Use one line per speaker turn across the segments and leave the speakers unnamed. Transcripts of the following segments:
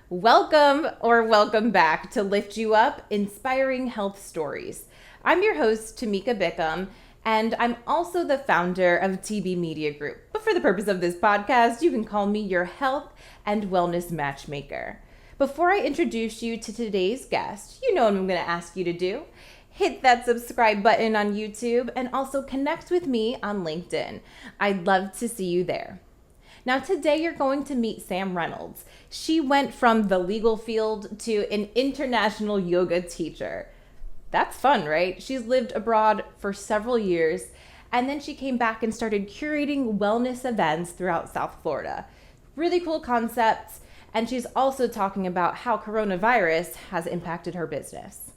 Welcome back to Lift You Up, Inspiring Health Stories. I'm your host, Tamika Bickham, and I'm also the founder of TB Media Group. But for the purpose of this podcast, you can call me your health and wellness matchmaker. Before I introduce you to today's guest, you know what I'm going to ask you to do. Hit that subscribe button on YouTube and also connect with me on LinkedIn. I'd love to see you there. Now, today you're going to meet Sam Reynolds. She went from the legal field to an international yoga teacher. That's fun, right? She's lived abroad for several years, and then she came back and started curating wellness events throughout South Florida. Really cool concepts, and she's also talking about how coronavirus has impacted her business.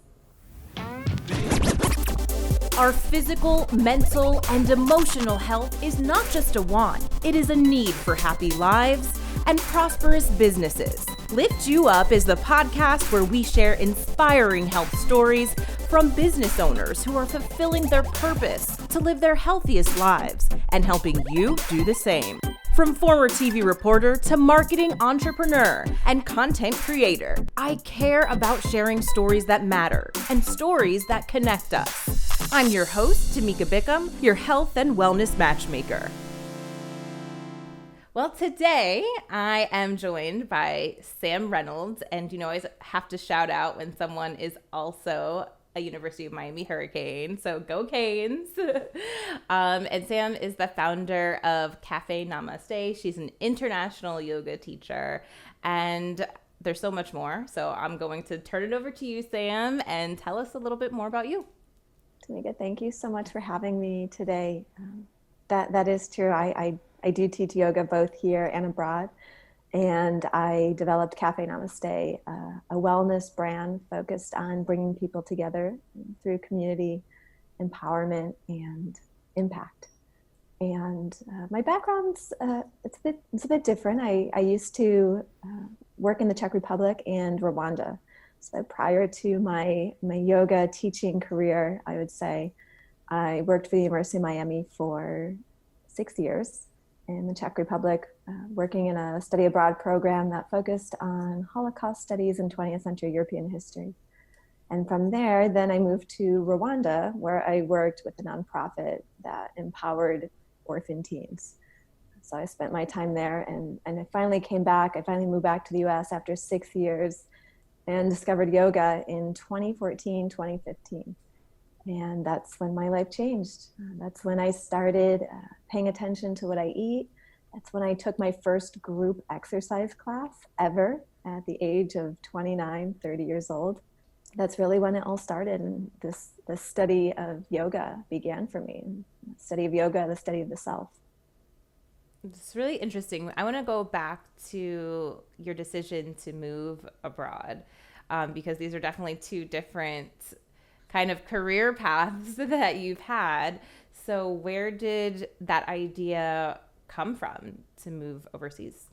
Our physical, mental, and emotional health is not just a want, it is a need for happy lives and prosperous businesses. Lift You Up is the podcast where we share inspiring health stories from business owners who are fulfilling their purpose to live their healthiest lives and helping you do the same. From former TV reporter to marketing entrepreneur and content creator, I care about sharing stories that matter and stories that connect us. I'm your host, Tamika Bickham, your health and wellness matchmaker. Well, today I am joined by Sam Reynolds, and I always have to shout out when someone is also a University of Miami Hurricane, so go Canes. And Sam is the founder of Cafe Namaste. She's an international yoga teacher, and there's so much more. So I'm going to turn it over to you, Sam, and tell us a little bit more about you.
Tamika, thank you so much for having me today. That is true. I do teach yoga both here and abroad. And I developed Cafe Namaste, a wellness brand focused on bringing people together through community, empowerment, and impact. And my background's it's a bit different. I used to work in the Czech Republic and Rwanda. So prior to my yoga teaching career, I would say I worked for the University of Miami for 6 years in the Czech Republic, working in a study abroad program that focused on Holocaust studies and 20th century European history. And from there, then I moved to Rwanda, where I worked with a nonprofit that empowered orphan teens. So I spent my time there, and I finally came back. I finally moved back to the US after 6 years and discovered yoga in 2014, 2015. And that's when my life changed. That's when I started paying attention to what I eat. That's when I took my first group exercise class ever at the age of 29, 30 years old. That's really when it all started. And this study of yoga began for me. The study of yoga, the study of the self.
It's really interesting. I want to go back to your decision to move abroad because these are definitely two different kind of career paths that you've had. So where did that idea come from to move overseas?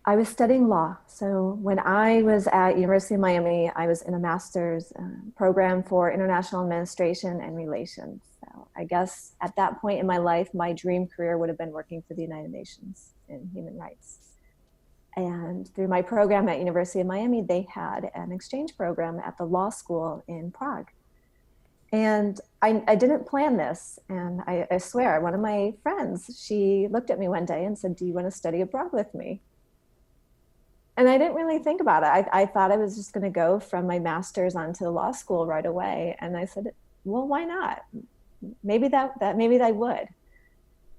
I was studying law. So when I was at University of Miami, I was in a master's program for international administration and relations. So I guess at that point in my life, my dream career would have been working for the United Nations in human rights. And through my program at University of Miami, they had an exchange program at the law school in Prague. And I didn't plan this. And I swear, one of my friends, she looked at me one day and said, "Do you want to study abroad with me?" And I didn't really think about it. I thought I was just going to go from my master's onto the law school right away. And I said, well, why not? Maybe I would.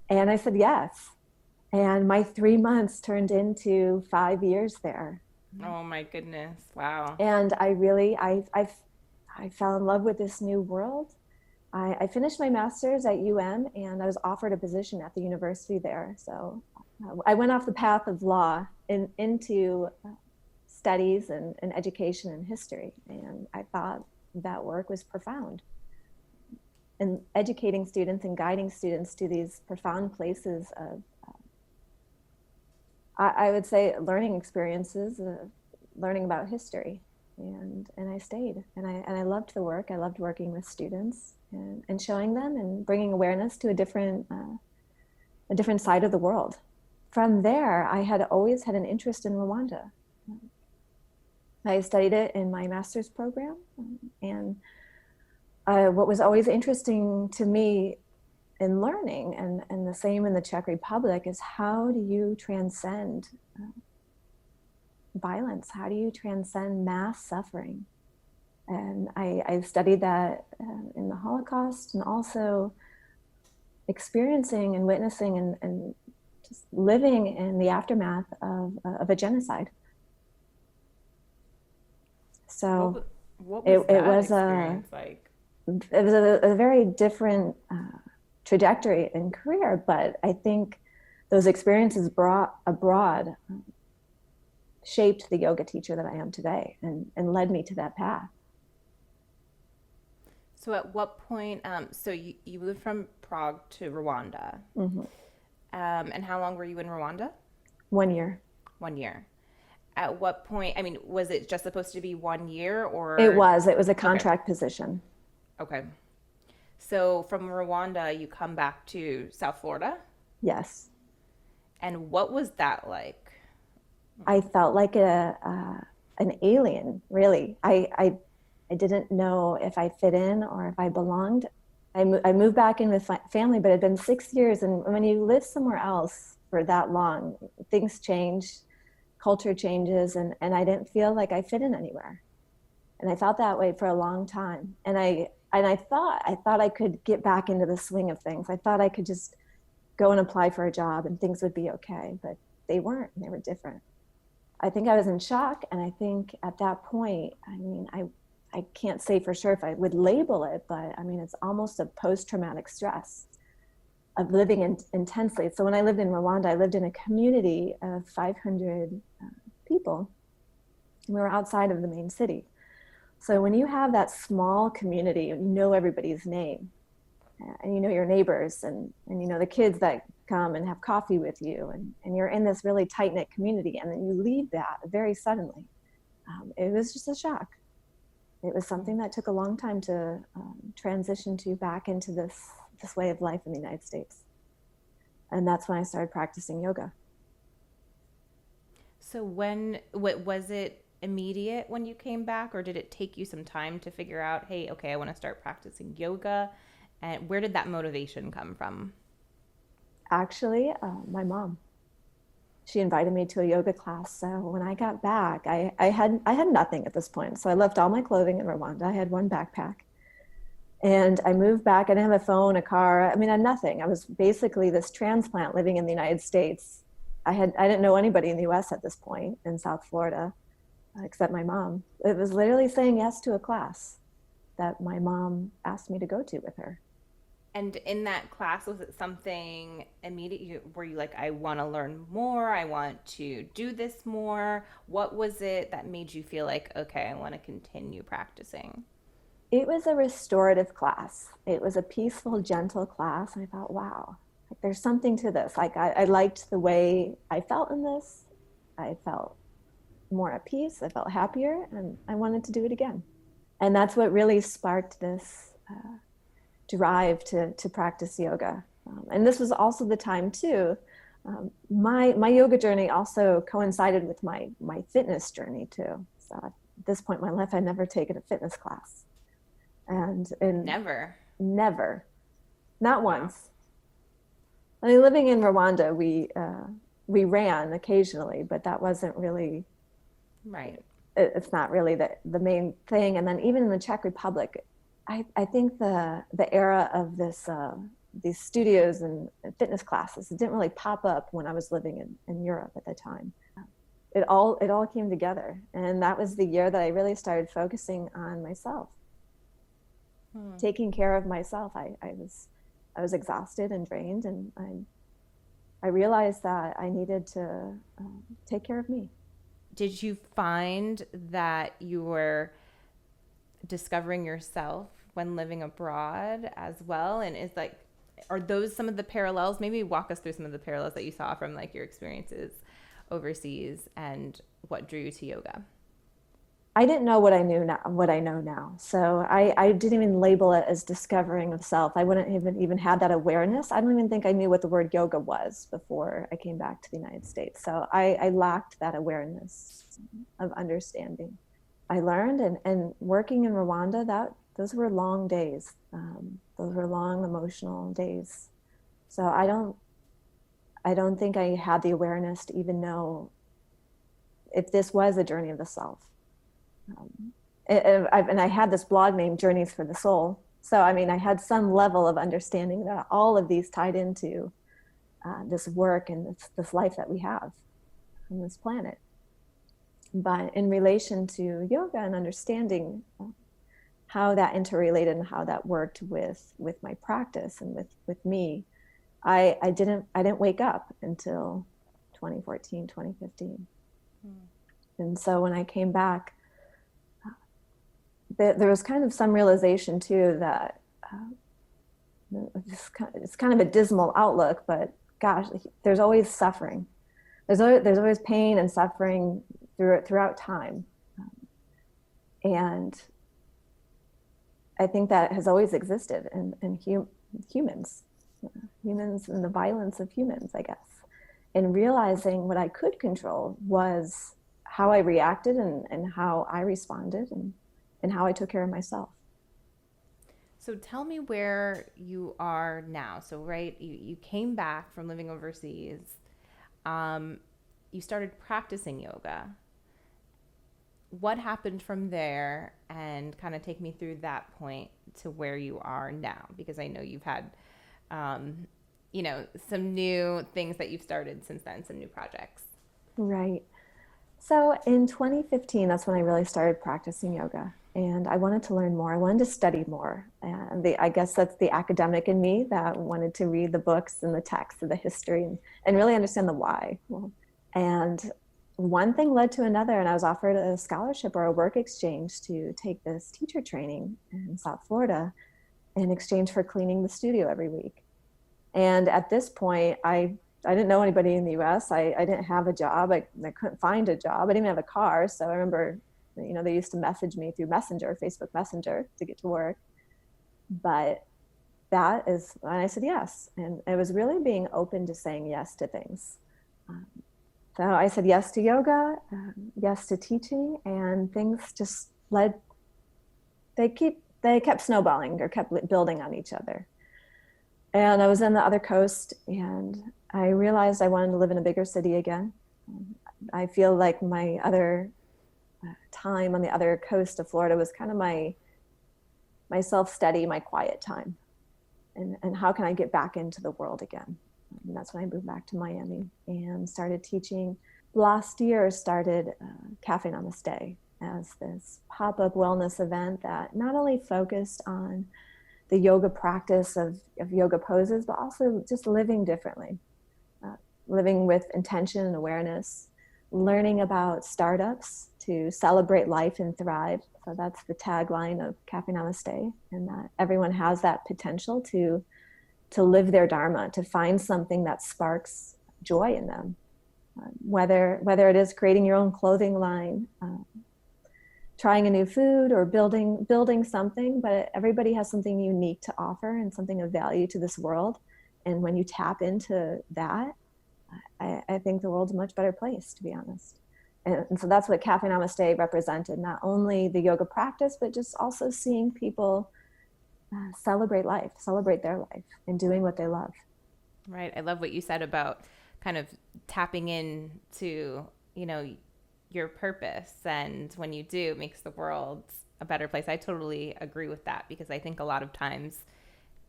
And I said, yes. And my 3 months turned into 5 years there.
Oh my goodness. Wow.
And I fell in love with this new world. I finished my master's at UM, and I was offered a position at the university there. So I went off the path of law into studies and education and history. And I thought that work was profound. And educating students and guiding students to these profound places of, I would say, learning experiences, learning about history. And I stayed, and I loved the work. I loved working with students and showing them and bringing awareness to a different side of the world. From there, I had always had an interest in Rwanda. I studied it in my master's program. And what was always interesting to me in learning, and the same in the Czech Republic, is how do you transcend violence? How do you transcend mass suffering? And I studied that in the Holocaust, and also experiencing and witnessing and just living in the aftermath of a genocide. So
what was
it
that
was
experience like?
It was a very different trajectory in career, but I think those experiences brought abroad shaped the yoga teacher that I am today, and led me to that path.
So at what point, so you moved from Prague to Rwanda.
Mm-hmm.
And how long were you in Rwanda?
1 year.
1 year. At what point, I mean, was it just supposed to be 1 year or?
It was a contract position.
Okay. So from Rwanda, you come back to South Florida?
Yes.
And what was that like?
I felt like an alien, really. I didn't know if I fit in or if I belonged. I moved back in with family, but it had been 6 years. And when you live somewhere else for that long, things change, culture changes, and I didn't feel like I fit in anywhere. And I felt that way for a long time. And I thought I could get back into the swing of things. I thought I could just go and apply for a job and things would be okay, but they weren't. They were different. I think I was in shock. And I think at that point, I mean, I can't say for sure if I would label it, but I mean, it's almost a post-traumatic stress of living intensely. So when I lived in Rwanda, I lived in a community of 500 people. And we were outside of the main city. So when you have that small community, you know everybody's name, and you know your neighbors, and you know the kids that come and have coffee with you, and you're in this really tight-knit community, and then you leave that very suddenly. It was just a shock. It was something that took a long time to transition to back into this way of life in the United States. And that's when I started practicing yoga.
So what was it immediate when you came back, or did it take you some time to figure out, hey, okay, I want to start practicing yoga? And where did that motivation come from?
Actually, my mom. She invited me to a yoga class. So when I got back, I had nothing at this point. So I left all my clothing in Rwanda. I had one backpack. And I moved back. I didn't have a phone, a car. I mean, I had nothing. I was basically this transplant living in the United States. I didn't know anybody in the US at this point in South Florida, except my mom. It was literally saying yes to a class that my mom asked me to go to with her.
And in that class, was it something immediate? Were you like, I want to learn more, I want to do this more? What was it that made you feel like, okay, I want to continue practicing?
It was a restorative class. It was a peaceful, gentle class. And I thought, wow, like there's something to this. Like I liked the way I felt in this. I felt more at peace. I felt happier, and I wanted to do it again. And that's what really sparked this drive to practice yoga. And this was also the time too. My yoga journey also coincided with my fitness journey too. So at this point in my life, I'd never taken a fitness class. And
Never,
not once. I mean, living in Rwanda, we ran occasionally, but that wasn't really
right.
It's not really the main thing. And then even in the Czech Republic, I think the era of these studios and fitness classes, it didn't really pop up when I was living in Europe at the time. It all came together, and that was the year that I really started focusing on myself, taking care of myself. I was exhausted and drained, and I realized that I needed to take care of me.
Did you find that you were discovering yourself when living abroad as well? And are those some of the parallels? Maybe walk us through some of the parallels that you saw from like your experiences overseas and what drew you to yoga.
I didn't know what I know now. So I didn't even label it as discovering of self. I wouldn't even had that awareness. I don't even think I knew what the word yoga was before I came back to the United States. So I lacked that awareness of understanding. I learned, and working in Rwanda, those were long days. Those were long emotional days. So I don't think I had the awareness to even know if this was a journey of the self. And I had this blog named Journeys for the Soul. So, I mean, I had some level of understanding that all of these tied into this work and this life that we have on this planet. But in relation to yoga and understanding how that interrelated and how that worked with my practice and with me, I didn't wake up until 2014, 2015. And so when I came back, there was kind of some realization too that it's kind of a dismal outlook, but gosh, there's always suffering. There's always pain and suffering throughout time. And I think that has always existed in humans and the violence of humans, I guess. And realizing what I could control was how I reacted and how I responded and how I took care of myself.
So tell me where you are now. So, right, you came back from living overseas. You started practicing yoga. What happened from there, and kind of take me through that point to where you are now, because I know you've had, some new things that you've started since then, some new projects.
Right. So in 2015, that's when I really started practicing yoga, and I wanted to learn more. I wanted to study more. And I guess that's the academic in me that wanted to read the books and the texts of the history and really understand the why. And one thing led to another, and I was offered a scholarship or a work exchange to take this teacher training in South Florida in exchange for cleaning the studio every week. And at this point, I didn't know anybody in the US. I didn't have a job. I couldn't find a job. I didn't even have a car. So I remember, they used to message me through Messenger, Facebook Messenger, to get to work. But that is when I said yes. And it was really being open to saying yes to things. So I said yes to yoga, yes to teaching, and things just they kept snowballing or kept building on each other. And I was on the other coast, and I realized I wanted to live in a bigger city again. I feel like my other time on the other coast of Florida was kind of my self-study, my quiet time. And how can I get back into the world again? And that's when I moved back to Miami and started teaching. Last year started Cafe Namaste as this pop-up wellness event that not only focused on the yoga practice of yoga poses, but also just living differently, living with intention and awareness, learning about startups to celebrate life and thrive. So that's the tagline of Cafe Namaste, and that everyone has that potential to live their dharma, to find something that sparks joy in them, whether it is creating your own clothing line, trying a new food, or building something. But everybody has something unique to offer and something of value to this world. And when you tap into that, I think the world's a much better place, to be honest. And so that's what Cafe Namaste represented, not only the yoga practice, but just also seeing people celebrate life, celebrate their life, and doing what they love.
Right. I love what you said about kind of tapping into, your purpose. And when you do, it makes the world a better place. I totally agree with that, because I think a lot of times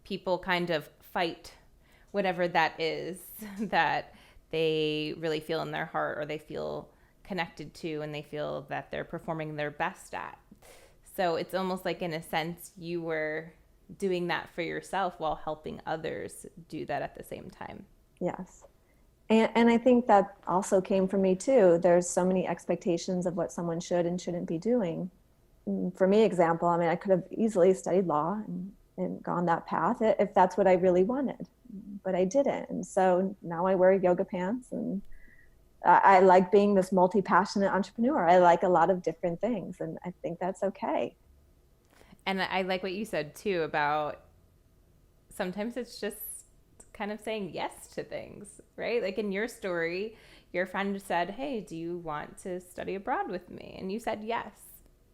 people kind of fight whatever that is that they really feel in their heart, or they feel connected to, and they feel that they're performing their best at. So it's almost like, in a sense, you were doing that for yourself while helping others do that at the same time.
Yes. And I think that also came from me too. There's so many expectations of what someone should and shouldn't be doing. For me, example, I could have easily studied law and gone that path if that's what I really wanted, but I didn't. And so now I wear yoga pants, and I like being this multi-passionate entrepreneur. I like a lot of different things, and I think that's okay.
And I like what you said too about sometimes it's just kind of saying yes to things, right? Like in your story, your friend said, "Hey, do you want to study abroad with me?" And you said yes.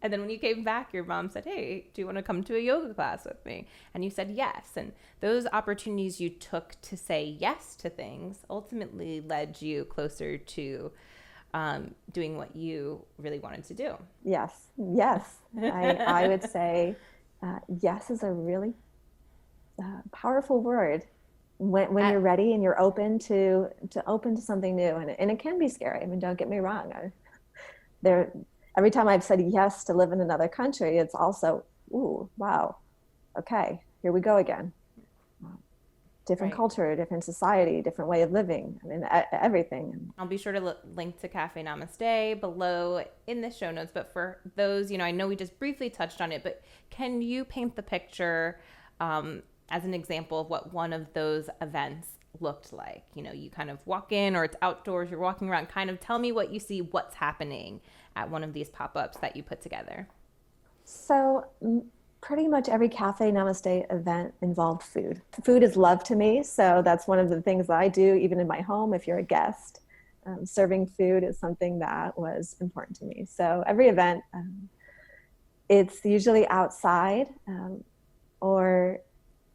And then when you came back, your mom said, hey, do you want to come to a yoga class with me? And you said yes. And those opportunities you took to say yes to things ultimately led you closer to doing what you really wanted to do.
Yes. I would say yes is a really powerful word when you're ready and you're open to something new. And it can be scary. I mean, don't get me wrong. Every time I've said yes to live in another country, it's also, ooh, wow, okay, here we go again. Different culture, different society, different way of living. I mean, everything.
I'll be sure to link to Cafe Namaste below in the show notes. But for those, I know we just briefly touched on it, but can you paint the picture as an example of what one of those events looked like? You kind of walk in, or it's outdoors, you're walking around. Kind of tell me what you see, what's happening at one of these pop-ups that you put together.
So pretty much every Cafe Namaste event involved food. Food is love to me, so that's one of the things that I do, even in my home. If you're a guest, serving food is something that was important to me. So every event, it's usually outside or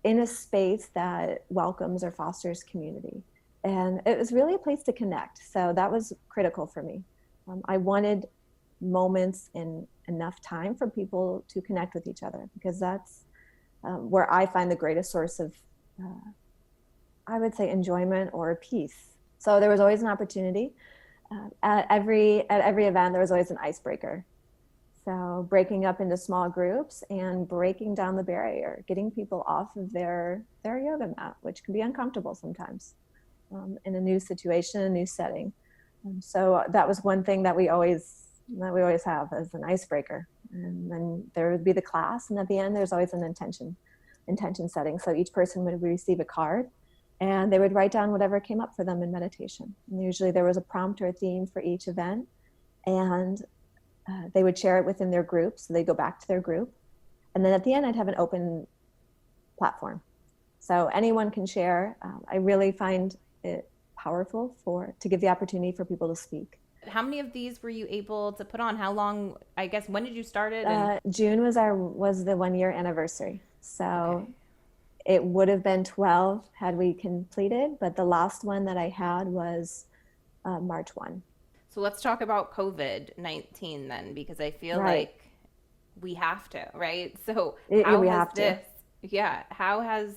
in a space that welcomes or fosters community. And it was really a place to connect. So that was critical for me. I wanted moments in enough time for people to connect with each other, because that's where I find the greatest source of, I would say, enjoyment or peace. So there was always an opportunity. At every event, there was always an icebreaker. So breaking up into small groups and breaking down the barrier, getting people off of their yoga mat, which can be uncomfortable sometimes in a new situation, a new setting. So that was one thing that we always have as an icebreaker. And then there would be the class, and at the end there's always an intention setting. So each person would receive a card, and they would write down whatever came up for them in meditation. And usually there was a prompt or a theme for each event, and they would share it within their group. So they'd go back to their group. And then at the end, I'd have an open platform. So anyone can share. I really find it powerful to give the opportunity for people to speak.
How many of these were you able to put on? How long, I guess, when did you start it?
June was the 1 year anniversary. So It would have been 12 had we completed, but the last one that I had was March 1.
So let's talk about COVID-19 then, because I feel like we have to, right? So how has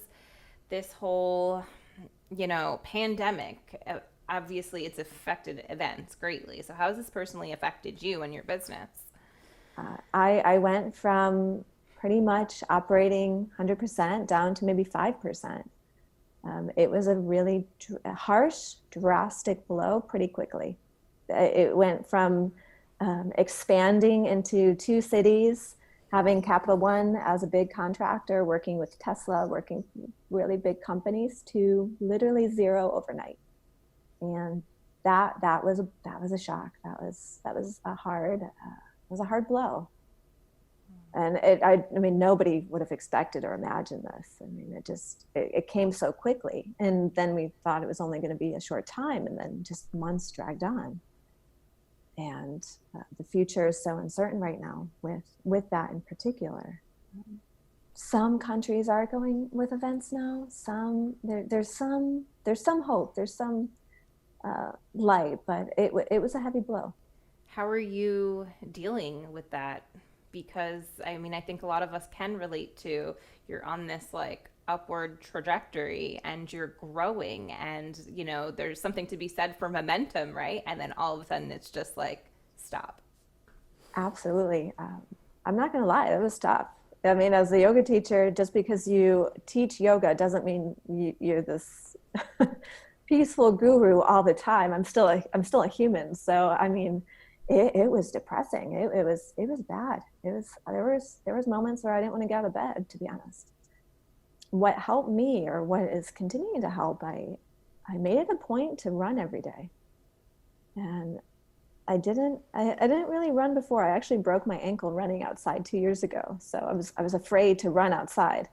this whole, pandemic, obviously it's affected events greatly. So how has this personally affected you and your business?
I went from pretty much operating 100% down to maybe 5%. It was a really harsh, drastic blow pretty quickly. It went from expanding into 2 cities, having Capital One as a big contractor, working with Tesla, working with really big companies, to literally 0 overnight. And that was a shock. That was a hard blow. And I mean, nobody would have expected or imagined this. I mean, it came so quickly. And then we thought it was only going to be a short time, and then just months dragged on. And the future is so uncertain right now with that in particular. Some countries are going with events now. There's some hope. There's some light, but it was a heavy blow.
How are you dealing with that? Because I mean, I think a lot of us can relate to, you're on this upward trajectory and you're growing, and there's something to be said for momentum, right? And then all of a sudden it's just stop.
Absolutely. I'm not gonna lie, it was tough. I mean, as a yoga teacher, just because you teach yoga doesn't mean you're this peaceful guru all the time. I'm still a human. So I mean, it was depressing. It was bad. There was moments where I didn't want to get out of bed, to be honest. What helped me, or what is continuing to help, I made it a point to run every day. And I didn't really run before. I actually broke my ankle running outside 2 years ago. So I was afraid to run outside.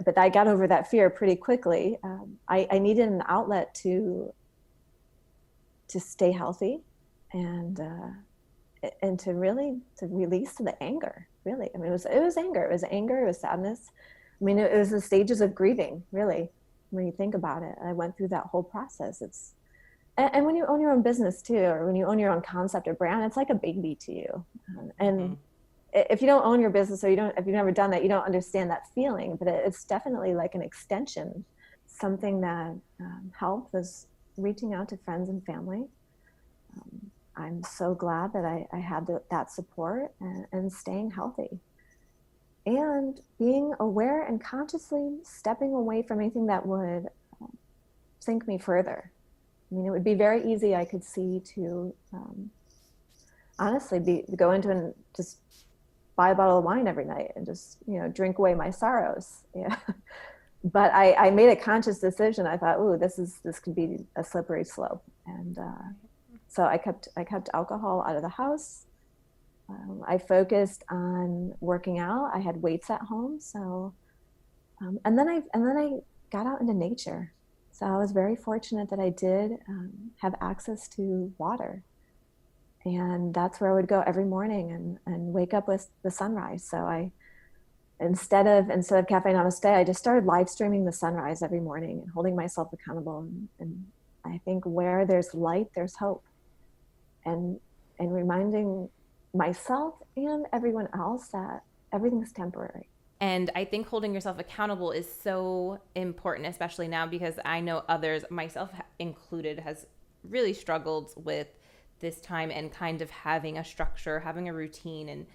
But I got over that fear pretty quickly. I needed an outlet to stay healthy. And and to really to release the anger. Really, I mean, it was anger. It was anger. It was sadness. I mean, it was the stages of grieving. Really, when you think about it, I went through that whole process. It's and when you own your own business too, or when you own your own concept or brand, it's like a baby to you. And if you don't own your business, or if you've never done that, you don't understand that feeling. But it's definitely like an extension. Something that helped was reaching out to friends and family. I'm so glad that I had that support, and staying healthy and being aware and consciously stepping away from anything that would sink me further. I mean, it would be very easy, I could see, to honestly go into and just buy a bottle of wine every night and just, drink away my sorrows. Yeah. But I made a conscious decision. I thought, ooh, this could be a slippery slope. And so I kept alcohol out of the house. I focused on working out. I had weights at home. So, and then I got out into nature. So I was very fortunate that I did have access to water. And that's where I would go every morning and wake up with the sunrise. So instead of Cafe Namaste, I just started live streaming the sunrise every morning and holding myself accountable. And I think where there's light, there's hope. And reminding myself and everyone else that everything's temporary.
And I think holding yourself accountable is so important, especially now, because I know others, myself included, has really struggled with this time and kind of having a structure, having a routine, and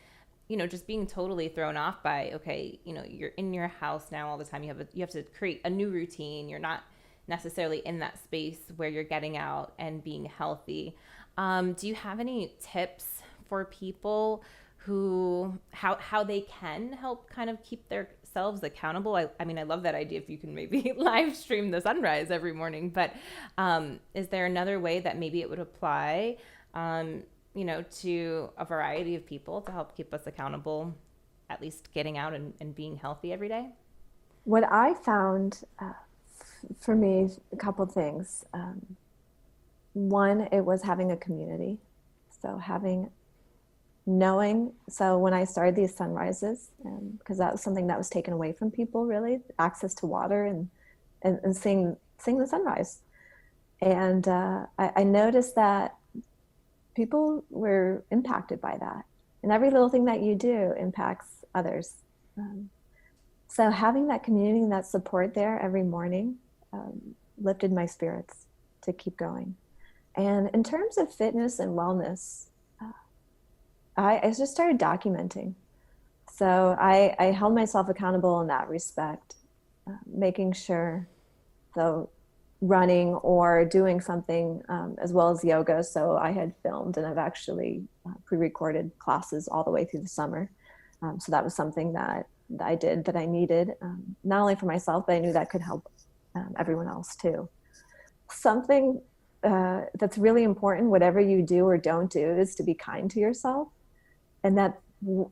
just being totally thrown off by, okay, you're in your house now all the time. You have to create a new routine. You're not necessarily in that space where you're getting out and being healthy. Do you have any tips for people who how they can help kind of keep themselves accountable? I mean, I love that idea if you can maybe live stream the sunrise every morning, but is there another way that maybe it would apply to a variety of people to help keep us accountable, at least getting out and being healthy every day?
What I found for me, a couple of things. One, it was having a community. So so when I started these sunrises, because that was something that was taken away from people, really, access to water and seeing the sunrise. And I noticed that people were impacted by that. And every little thing that you do impacts others. So having that community and that support there every morning lifted my spirits to keep going. And in terms of fitness and wellness, I just started documenting. So I held myself accountable in that respect, making sure, so running or doing something as well as yoga. So I had filmed, and I've actually pre-recorded classes all the way through the summer. So that was something that I did, that I needed, not only for myself, but I knew that could help everyone else too. Something that's really important, whatever you do or don't do, is to be kind to yourself. And that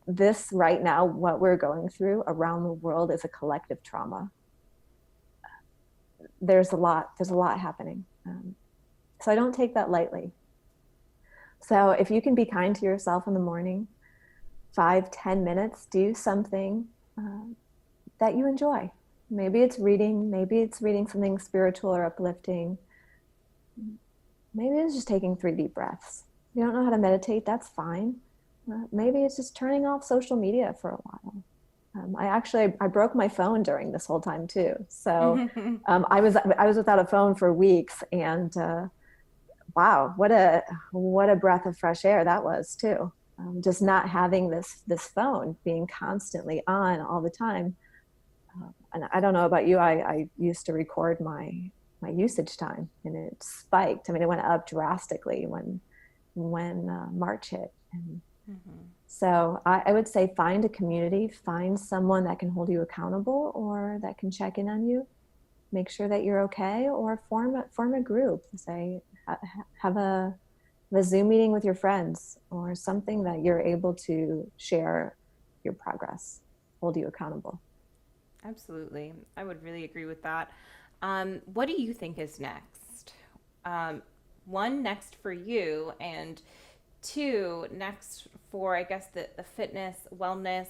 this right now, what we're going through around the world, is a collective trauma. There's a lot happening. So I don't take that lightly. So if you can be kind to yourself in the morning, 5-10 minutes, do something that you enjoy. Maybe it's reading something spiritual or uplifting. Maybe it's just taking 3 deep breaths. If you don't know how to meditate, that's fine. Maybe it's just turning off social media for a while. I broke my phone during this whole time too. So I was without a phone for weeks, and wow, what a breath of fresh air that was too. Just not having this phone being constantly on all the time. And I don't know about you, I used to record my usage time, and it spiked. I mean, it went up drastically when March hit. And so I would say find a community, find someone that can hold you accountable or that can check in on you, make sure that you're okay, or form a group. Say, have a Zoom meeting with your friends, or something that you're able to share your progress, hold you accountable.
Absolutely. I would really agree with that. What do you think is next? One, next for you, and to next for, I guess, the fitness, wellness,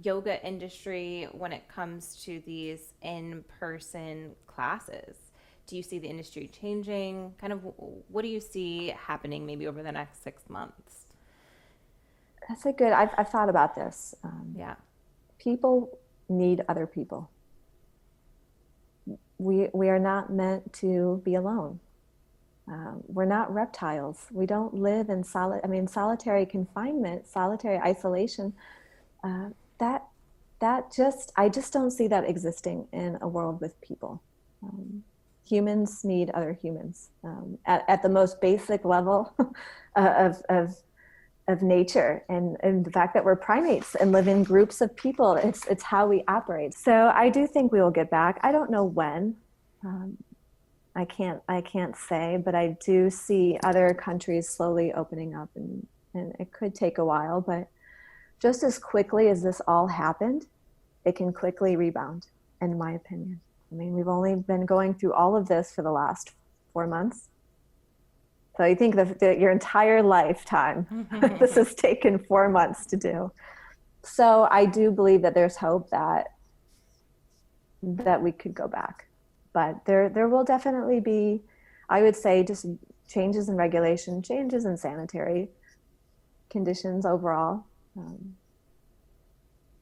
yoga industry when it comes to these in-person classes? Do you see the industry changing? Kind of what do you see happening maybe over the next 6 months?
That's a good, I've thought about this.
Yeah.
People need other people. We are not meant to be alone. We're not reptiles. We don't live in solitary confinement, solitary isolation. I just don't see that existing in a world with people. Humans need other humans at the most basic level of nature, and the fact that we're primates and live in groups of people. It's how we operate. So I do think we will get back. I don't know when. I can't say, but I do see other countries slowly opening up, and it could take a while, but just as quickly as this all happened, it can quickly rebound, in my opinion. I mean, we've only been going through all of this for the last 4 months. So you think that your entire lifetime, this has taken 4 months to do. So I do believe that there's hope that we could go back. But there will definitely be, I would say, just changes in regulation, changes in sanitary conditions overall.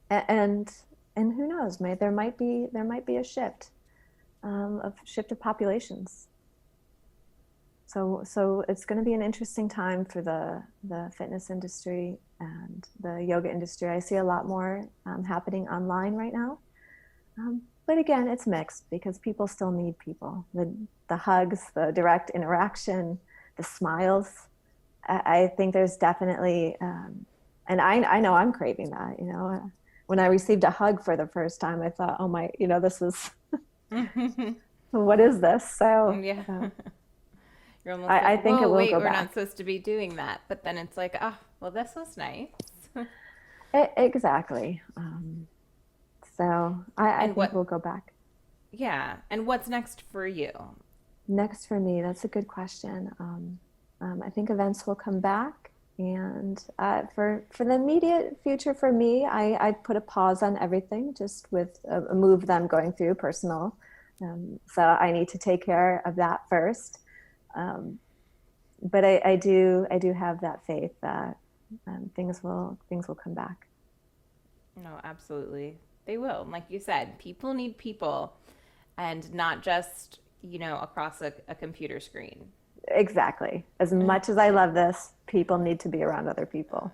And who knows, there might be a shift of populations. So it's going to be an interesting time for the fitness industry and the yoga industry. I see a lot more happening online right now. But again, it's mixed because people still need people. The hugs, the direct interaction, the smiles. I think there's definitely, and I know I'm craving that, when I received a hug for the first time, I thought, oh my, this is, what is this? So
yeah. You're almost
I think it will
wait,
go
we're
back.
not supposed to be doing that. But then it's like, oh, well, this was nice.
Exactly. So I think we'll go back.
Yeah. And what's next for you?
Next for me, that's a good question. I think events will come back. And for the immediate future for me, I put a pause on everything, just with a move that I'm going through personal. So I need to take care of that first. But I do have that faith that things will come back.
No, absolutely. They will. Like you said, people need people, and not just, across a computer screen.
Exactly. As much as I love this, people need to be around other people.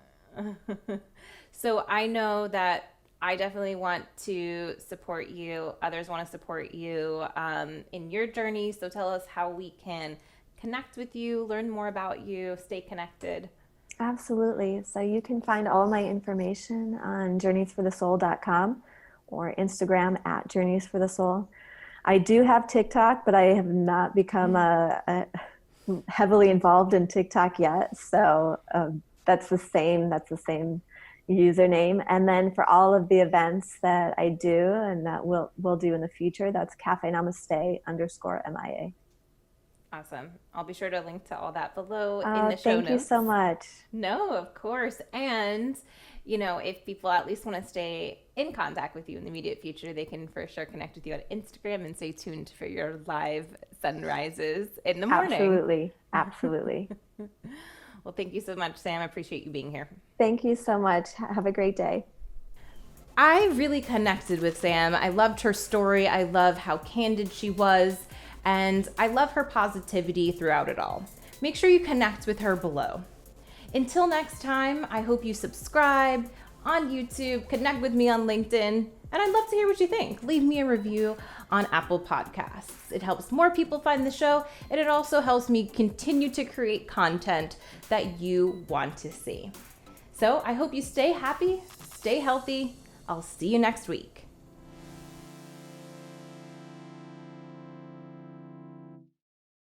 So I know that I definitely want to support you. Others want to support you in your journey. So tell us how we can connect with you, learn more about you, stay connected.
Absolutely. So you can find all my information on journeysforthesoul.com or Instagram at journeysforthesoul. I do have TikTok, but I have not become a heavily involved in TikTok yet. So that's the same username. And then for all of the events that I do and that we'll do in the future, that's Cafe Namaste _MIA.
Awesome. I'll be sure to link to all that below in the show
Thank
notes.
you so much.
No, of course. And, if people at least want to stay in contact with you in the immediate future, they can for sure connect with you on Instagram and stay tuned for your live sunrises in the morning.
Absolutely. Absolutely.
Well, thank you so much, Sam. I appreciate you being here.
Thank you so much. Have a great day.
I really connected with Sam. I loved her story. I love how candid she was. And I love her positivity throughout it all. Make sure you connect with her below. Until next time, I hope you subscribe on YouTube, connect with me on LinkedIn, and I'd love to hear what you think. Leave me a review on Apple Podcasts. It helps more people find the show, and it also helps me continue to create content that you want to see. So I hope you stay happy, stay healthy. I'll see you next week.